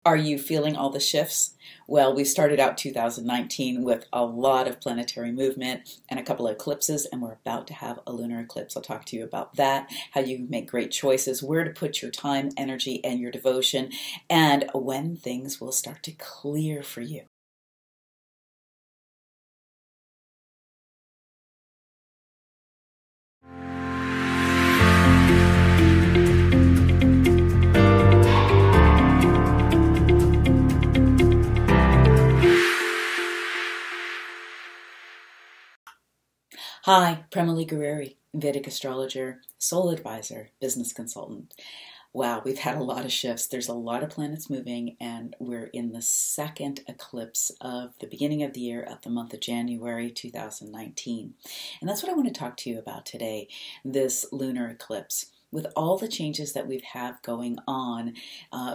Are you feeling all the shifts? Well, we started out 2019 with a lot of planetary movement and a couple of eclipses, and we're about to have a lunar eclipse. I'll talk to you about that, how you make great choices, where to put your time, energy, and your devotion, and when things will start to clear for you. Hi, Prema Gurreri, Vedic astrologer, soul advisor, business consultant. Wow, we've had a lot of shifts. There's a lot of planets moving, and we're in the second eclipse of the beginning of the year of the month of January 2019. And that's what I want to talk to you about today, this lunar eclipse. With all the changes that we've had going on,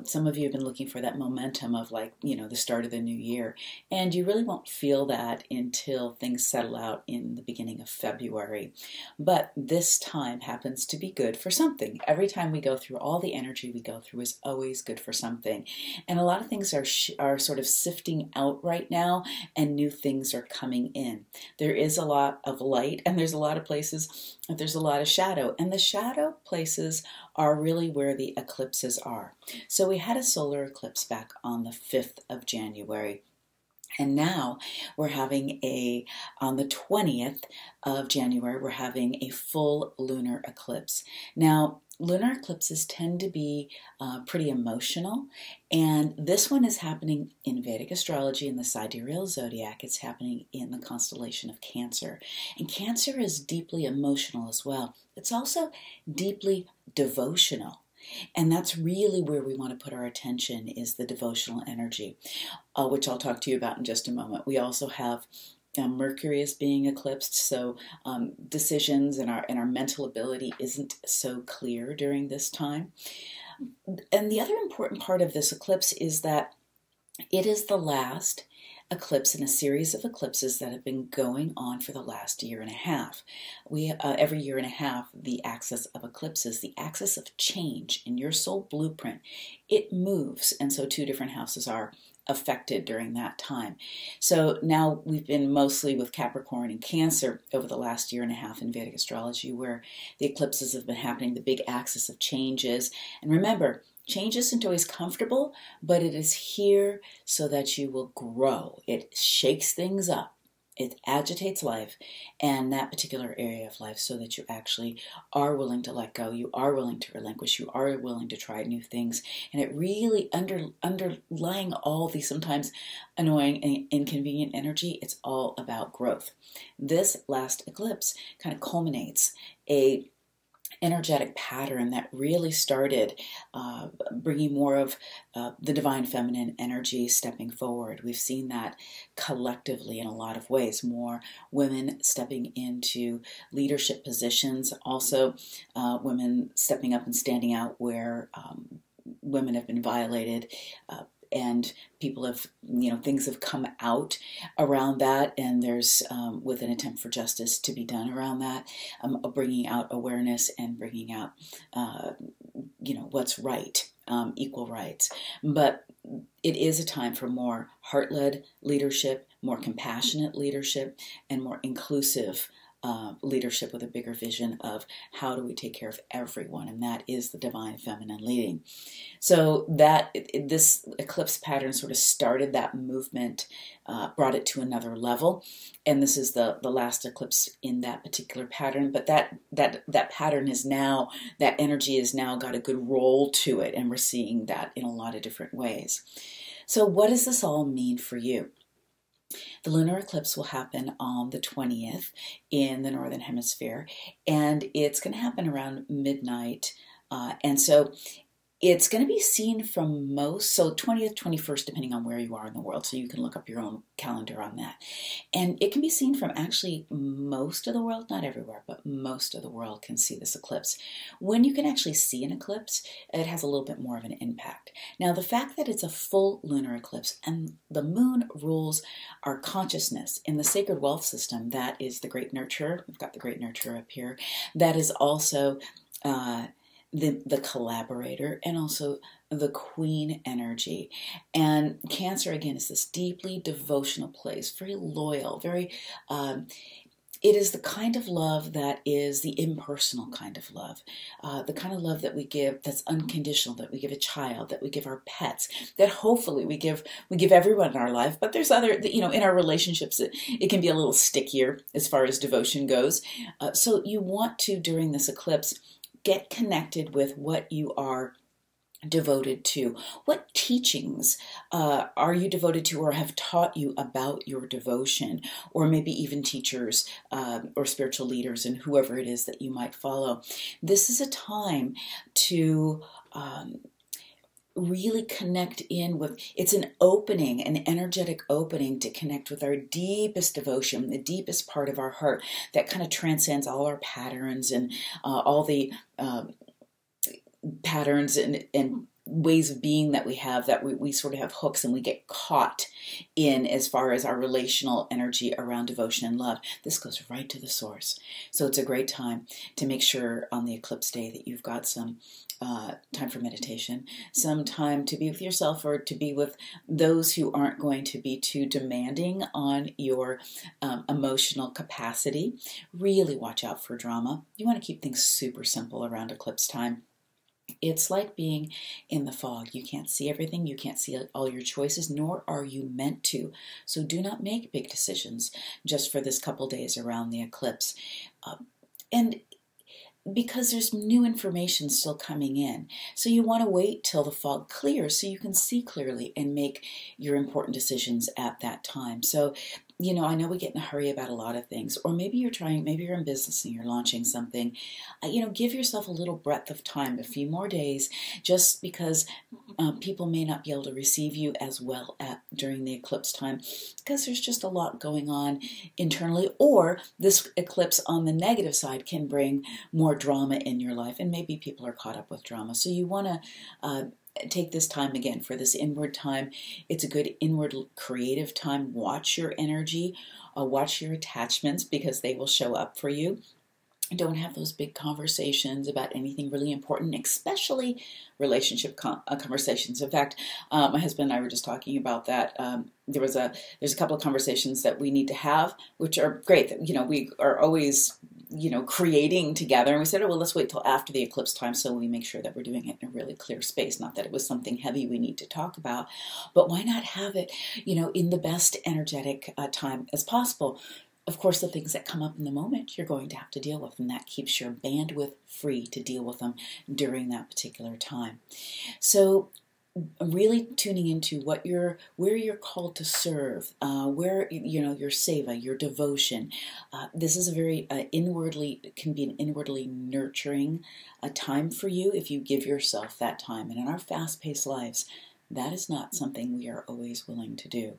some of you have been looking for that momentum of the start of the new year. And you really won't feel that until things settle out in the beginning of February. But this time happens to be good for something. Every time we go through, all the energy we go through is always good for something. And a lot of things are sort of sifting out right now, and new things are coming in. There is a lot of light, and there's a lot of places, there's a lot of shadow. And the shadow places are really where the eclipses are. So we had a solar eclipse back on the 5th of January. And now we're having on the 20th of January, we're having a full lunar eclipse. Now, lunar eclipses tend to be pretty emotional, and this one is happening in Vedic astrology in the sidereal zodiac. It's happening in the constellation of Cancer. And Cancer is deeply emotional as well. It's also deeply devotional. And that's really where we want to put our attention, is the devotional energy, which I'll talk to you about in just a moment. We also have Mercury is being eclipsed, so decisions and our mental ability isn't so clear during this time. And the other important part of this eclipse is that it is the last eclipse in a series of eclipses that have been going on for the last year and a half. Every year and a half, the axis of eclipses, the axis of change in your soul blueprint, it moves, and so two different houses are affected during that time. So now we've been mostly with Capricorn and Cancer over the last year and a half in Vedic astrology, where the eclipses have been happening, the big axis of changes. And remember, change isn't always comfortable, but it is here so that you will grow. It shakes things up. It agitates life and that particular area of life, so that you actually are willing to let go. You are willing to relinquish. You are willing to try new things. And it really, underlying all these sometimes annoying and inconvenient energy, it's all about growth. This last eclipse kind of culminates a energetic pattern that really started bringing more of the divine feminine energy stepping forward. We've seen that collectively in a lot of ways. More women stepping into leadership positions, also women stepping up and standing out where women have been violated, and people have, things have come out around that, and there's, with an attempt for justice to be done around that, bringing out awareness and bringing out, what's right, equal rights. But it is a time for more heart-led leadership, more compassionate leadership, and more inclusive leadership with a bigger vision of how do we take care of everyone, and that is the divine feminine leading. So this eclipse pattern sort of started that movement, brought it to another level, and this is the last eclipse in that particular pattern. But that pattern is now, that energy has now got a good roll to it, and we're seeing that in a lot of different ways. So what does this all mean for you? The lunar eclipse will happen on the 20th in the Northern Hemisphere, and it's going to happen around midnight. And so it's going to be seen from so 20th, 21st, depending on where you are in the world, so you can look up your own calendar on that. And it can be seen from actually most of the world, not everywhere, but most of the world can see this eclipse. When you can actually see an eclipse, it has a little bit more of an impact. Now, the fact that it's a full lunar eclipse and the moon rules our consciousness in the sacred wealth system, that is the great nurturer. We've got the great nurturer up here. That is also the collaborator, and also the Queen energy. And Cancer, again, is this deeply devotional place, very loyal, very, it is the kind of love that is the impersonal kind of love, the kind of love that we give that's unconditional, that we give a child, that we give our pets, that hopefully we give everyone in our life. But there's other, in our relationships, it can be a little stickier as far as devotion goes. So you want to, during this eclipse, get connected with what you are devoted to. What teachings are you devoted to or have taught you about your devotion, or maybe even teachers or spiritual leaders and whoever it is that you might follow. This is a time to really connect in with, it's an opening, an energetic opening to connect with our deepest devotion, the deepest part of our heart that kind of transcends all our patterns and all the patterns and ways of being that we have, that we sort of have hooks and we get caught in as far as our relational energy around devotion and love. This goes right to the source. So it's a great time to make sure on the eclipse day that you've got some time for meditation, some time to be with yourself or to be with those who aren't going to be too demanding on your emotional capacity. Really watch out for drama. You want to keep things super simple around eclipse time. It's like being in the fog. You can't see everything. You can't see all your choices, nor are you meant to. So do not make big decisions just for this couple days around the eclipse. And because there's new information still coming in. So you want to wait till the fog clears so you can see clearly and make your important decisions at that time. So, I know we get in a hurry about a lot of things, or maybe maybe you're in business and you're launching something. Give yourself a little breadth of time, a few more days, just because people may not be able to receive you as well during the eclipse time, because there's just a lot going on internally, or this eclipse on the negative side can bring more drama in your life, and maybe people are caught up with drama. So you want to take this time again for this inward time. It's a good inward creative time. Watch your energy, watch your attachments, because they will show up for you. Don't have those big conversations about anything really important, especially relationship conversations. In fact, my husband and I were just talking about that. There's a couple of conversations that we need to have, which are great. That we are always creating together. And we said, well, let's wait till after the eclipse time so we make sure that we're doing it in a really clear space. Not that it was something heavy we need to talk about, but why not have it, in the best energetic time as possible? Of course, the things that come up in the moment, you're going to have to deal with, and that keeps your bandwidth free to deal with them during that particular time. So really tuning into where you're called to serve, where your seva, your devotion. This is a very can be an inwardly nurturing time for you if you give yourself that time. And in our fast-paced lives, that is not something we are always willing to do.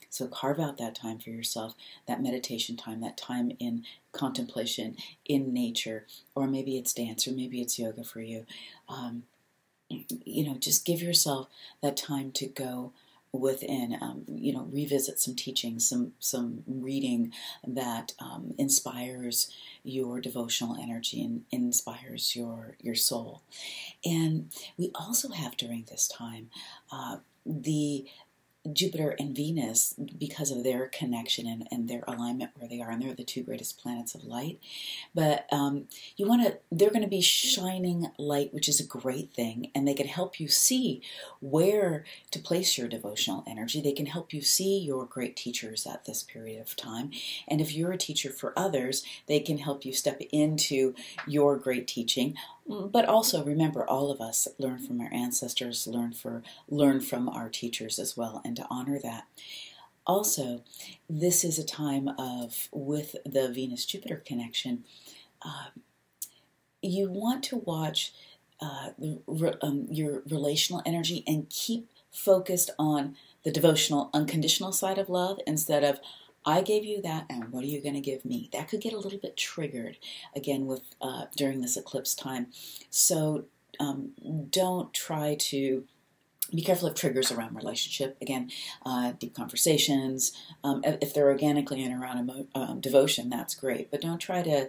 So carve out that time for yourself, that meditation time, that time in contemplation, in nature, or maybe it's dance, or maybe it's yoga for you. Just give yourself that time to go within, revisit some teachings, some reading that inspires your devotional energy and inspires your soul. And we also have during this time the Jupiter and Venus, because of their connection and their alignment where they are, and they're the two greatest planets of light. But they're going to be shining light, which is a great thing, and they can help you see where to place your devotional energy. They can help you see your great teachers at this period of time. And if you're a teacher for others, they can help you step into your great teaching. But also remember, all of us learn from our ancestors, learn from our teachers as well, and to honor that. Also, this is a time with the Venus-Jupiter connection, you want to watch your relational energy and keep focused on the devotional, unconditional side of love instead of, I gave you that, and what are you going to give me? That could get a little bit triggered, again, with during this eclipse time. So don't try to be careful of triggers around relationship. Again, deep conversations. If they're organically and around devotion, that's great. But don't try to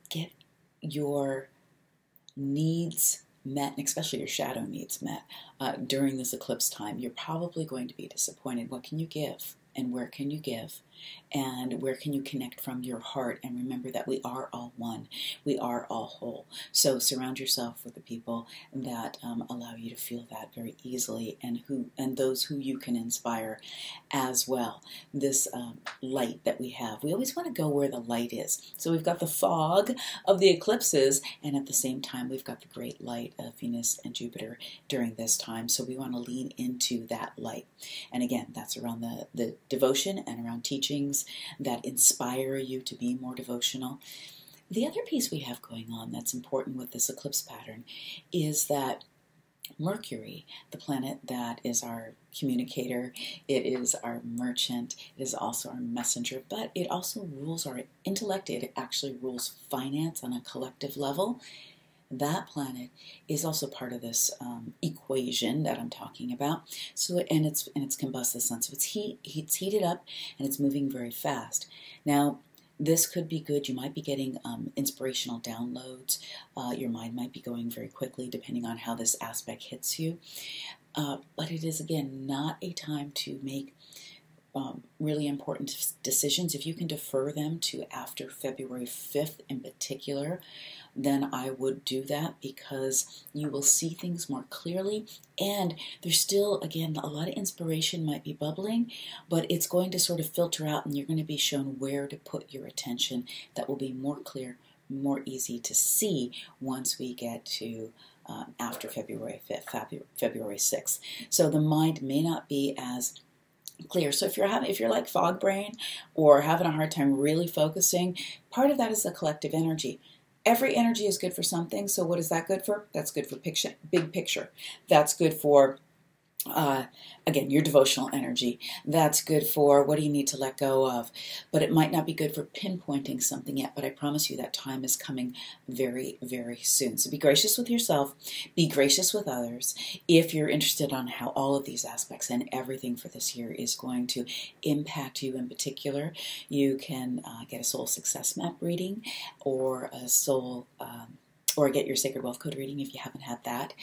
get your needs met, and especially your shadow needs met, during this eclipse time, you're probably going to be disappointed. What can you give? And where can you give? And where can you connect from your heart? And remember that we are all one. We are all whole. So surround yourself with the people that allow you to feel that very easily, and those who you can inspire as well. This light that we have, we always want to go where the light is. So we've got the fog of the eclipses, and at the same time we've got the great light of Venus and Jupiter during this time. So we want to lean into that light. And again, that's around the devotion and around teachings that inspire you to be more devotional. The other piece we have going on that's important with this eclipse pattern is that Mercury, the planet that is our communicator, it is our merchant, it is also our messenger, but it also rules our intellect. It actually rules finance on a collective level. That planet is also part of this equation that I'm talking about. So, and it's combust the sun. So it's heated up, and it's moving very fast. Now, this could be good. You might be getting inspirational downloads. Your mind might be going very quickly, depending on how this aspect hits you. But it is, again, not a time to make really important decisions. If you can defer them to after February 5th in particular, then I would do that, because you will see things more clearly, and there's still, again, a lot of inspiration might be bubbling, but it's going to sort of filter out, and you're going to be shown where to put your attention. That will be more clear, more easy to see once we get to after February 5th, February 6th. So the mind may not be as clear. So if you're like fog brain or having a hard time really focusing, part of that is the collective energy. Every energy is good for something. So what is that good for? That's good for big picture. That's good for again, your devotional energy. That's good for what do you need to let go of. But it might not be good for pinpointing something yet, but I promise you that time is coming very, very soon. So be gracious with yourself, be gracious with others. If you're interested on how all of these aspects and everything for this year is going to impact you in particular, you can get a soul success map reading, or a soul or get your Sacred Wealth Code reading if you haven't had that,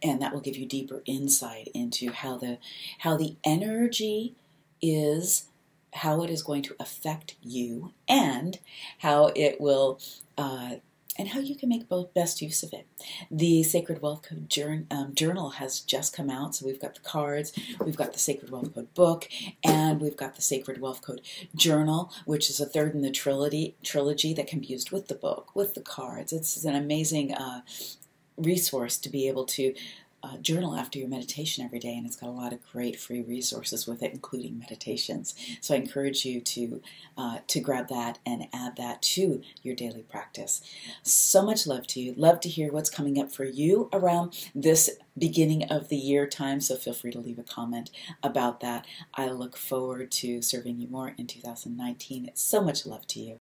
and that will give you deeper insight into how the energy is, how it is going to affect you, and how it will and how you can make both best use of it. The Sacred Wealth Code journal has just come out, so we've got the cards, we've got the Sacred Wealth Code book, and we've got the Sacred Wealth Code journal, which is a third in the trilogy that can be used with the book, with the cards. It's an amazing resource to be able to journal after your meditation every day, and it's got a lot of great free resources with it, including meditations. So I encourage you to grab that and add that to your daily practice. So much love to you. Love to hear what's coming up for you around this beginning of the year time, so feel free to leave a comment about that. I look forward to serving you more in 2019. So much love to you.